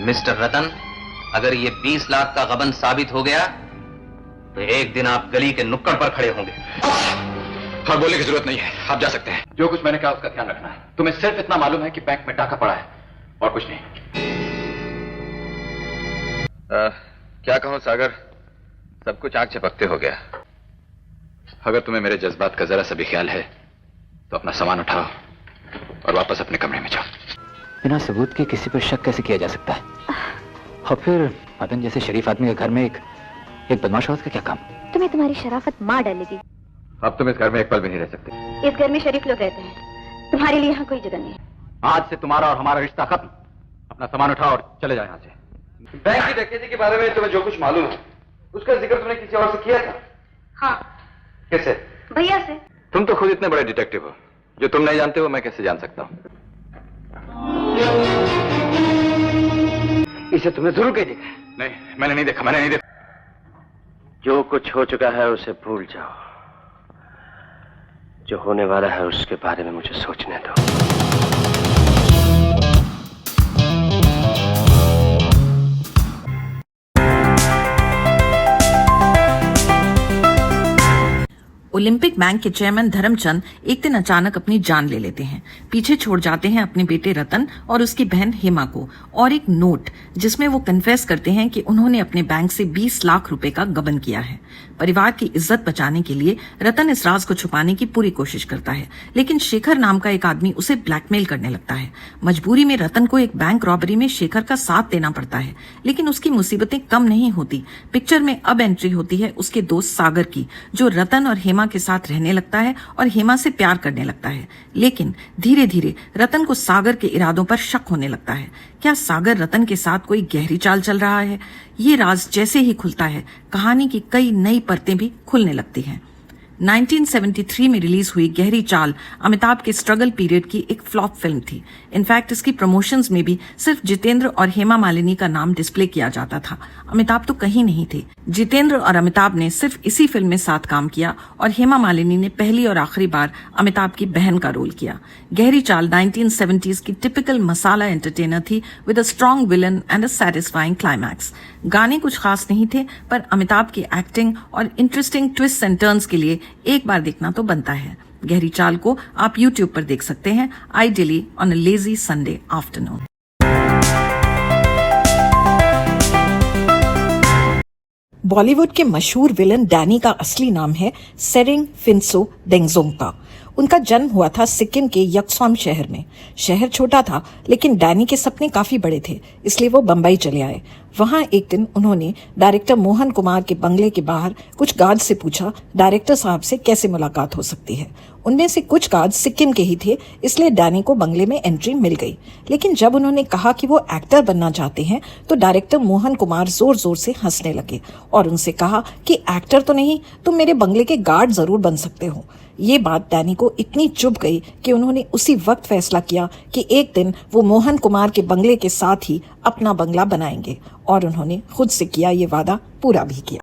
Mister रतन, अगर ये 20 लाख का गबन साबित हो गया तो एक दिन आप गली के नुक्कड़ पर खड़े होंगे। और बोलने की जरूरत नहीं है, आप जा सकते हैं। जो कुछ मैंने कहा उसका ध्यान रखना है। तुम्हें सिर्फ इतना मालूम है कि बैंक में डाका पड़ा है और कुछ नहीं। क्या कहूं सागर, सब कुछ आंख झपकते हो गया। अगर तुम्हें मेरे जज्बात का जरा सा भी ख्याल है तो अपना सामान उठाओ और वापस अपने कमरे में जाओ। बिना सबूत के किसी पर शक कैसे किया जा सकता है? और फिर मदन जैसे शरीफ आदमी के घर में एक बदमाश औरत का क्या काम? तुम्हें तुम्हारी शराफत मार डालेगी। अब तुम इस घर में एक पल भी नहीं रह सकते। इस घर में शरीफ लोग रहते हैं, तुम्हारे लिए यहाँ कोई जगह नहीं है। आज से तुम्हारा और हमारा रिश्ता खत्म। अपना सामान उठाओ और चले जाओ यहाँ से। बैंक की डकैती के बारे में तुम्हें जो कुछ मालूम है उसका जिक्र तुमने किसी और से किया था? हाँ। किससे? भैया से। तुम तो खुद इतने बड़े डिटेक्टिव हो, जो तुम नहीं जानते हो मैं कैसे जान सकता हूँ? इसे तुमने जरूर कहीं देखा? नहीं, मैंने नहीं देखा। जो कुछ हो चुका है उसे भूल जाओ। जो होने वाला है उसके बारे में मुझे सोचने दो। ओलंपिक बैंक के चेयरमैन धर्मचंद एक दिन अचानक अपनी जान ले लेते हैं। पीछे छोड़ जाते हैं अपने बेटे रतन और उसकी बहन हेमा को, और एक नोट जिसमें वो कन्फेस करते हैं कि उन्होंने अपने बैंक से 20 लाख रुपए का गबन किया है। परिवार की इज्जत बचाने के लिए रतन इस राज को छुपाने की पूरी कोशिश करता है, लेकिन शेखर नाम का एक आदमी उसे ब्लैकमेल करने लगता है। मजबूरी में रतन को एक बैंक रॉबरी में शेखर का साथ देना पड़ता है, लेकिन उसकी मुसीबतें कम नहीं होती। पिक्चर में अब एंट्री होती है उसके दोस्त सागर की, जो रतन और हेमा के साथ रहने लगता है और हेमा से प्यार करने लगता है। लेकिन धीरे धीरे रतन को सागर के इरादों पर शक होने लगता है। क्या सागर रतन के साथ कोई गहरी चाल चल रहा है? ये राज जैसे ही खुलता है, कहानी की कई नई परतें भी खुलने लगती हैं। 1973 में रिलीज हुई गहरी चाल अमिताभ के स्ट्रगल पीरियड की एक फ्लॉप फिल्म थी। इनफैक्ट इसकी प्रमोशंस में भी सिर्फ जितेंद्र और हेमा मालिनी का नाम डिस्प्ले किया जाता था। अमिताभ तो कहीं नहीं थे। जितेंद्र और अमिताभ ने सिर्फ इसी फिल्म में साथ काम किया और हेमा मालिनी ने पहली और आखिरी बार अमिताभ की बहन का रोल किया। गहरी चाल 1970s की टिपिकल मसाला एंटरटेनर थी, with a strong villain and a satisfying climax. गाने कुछ खास नहीं थे, पर अमिताभ की एक्टिंग और इंटरेस्टिंग ट्विस्ट एंड टर्न्स के लिए एक बार देखना तो बनता है। गहरी चाल को आप YouTube पर देख सकते हैं, ideally on a lazy Sunday afternoon. Bollywood के मशहूर विलन डैनी का असली नाम है सेरिंग फिन्सो डेंगजोंगपा। उनका जन्म हुआ था सिक्किम के यक्सौम शहर में। शहर छोटा था, लेकिन डैनी के सपने काफी बड़े थे, इसलिए वो बंबई चले आए। वहां एक दिन उन्होंने डायरेक्टर मोहन कुमार के बंगले के बाहर कुछ गार्ड से पूछा डायरेक्टर साहब से कैसे मुलाकात हो सकती है। उनमें से कुछ गार्ड सिक्किम के ही थे, इसलिए डैनी को बंगले में एंट्री मिल गई। लेकिन जब उन्होंने कहा कि वो एक्टर बनना चाहते हैं तो डायरेक्टर मोहन कुमार जोर जोर से हंसने लगे और उनसे कहा कि एक्टर तो नहीं, तुम मेरे बंगले के गार्ड जरूर बन सकते हो। ये बात डैनी को इतनी चुभ गई कि उन्होंने उसी वक्त फैसला किया कि एक दिन वो मोहन कुमार के बंगले के साथ ही अपना बंगला बनाएंगे, और उन्होंने खुद से किया ये वादा पूरा भी किया।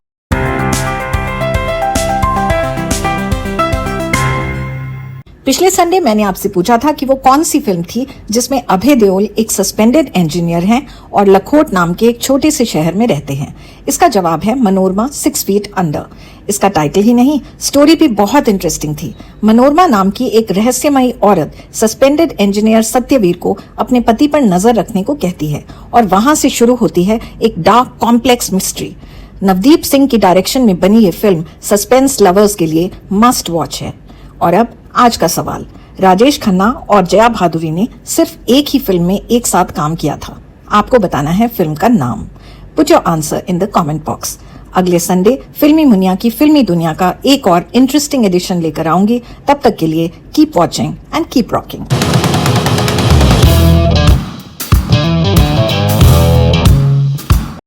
पिछले संडे मैंने आपसे पूछा था कि वो कौन सी फिल्म थी जिसमें अभय देओल एक सस्पेंडेड इंजीनियर हैं और लखोट नाम के एक छोटे से शहर में रहते हैं। इसका जवाब है मनोरमा 6 फीट अंडर। इसका टाइटल ही नहीं, स्टोरी भी बहुत इंटरेस्टिंग थी। मनोरमा नाम की एक रहस्यमयी औरत सस्पेंडेड इंजीनियर सत्यवीर को अपने पति पर नजर रखने को कहती है, और वहां से शुरू होती है एक dark complex mystery. Navdeep Singh की डायरेक्शन में बनी ये फिल्म सस्पेंस लवर्स के लिए मस्ट वॉच है। और अब आज का सवाल, राजेश खन्ना और जया भादुरी ने सिर्फ एक ही फिल्म में एक साथ काम किया था। आपको बताना है फिल्म का नाम। Put your answer in the comment box. अगले संडे फिल्मी मुनिया की फिल्मी दुनिया का एक और इंटरेस्टिंग एडिशन लेकर आऊंगी। तब तक के लिए keep watching and keep rocking.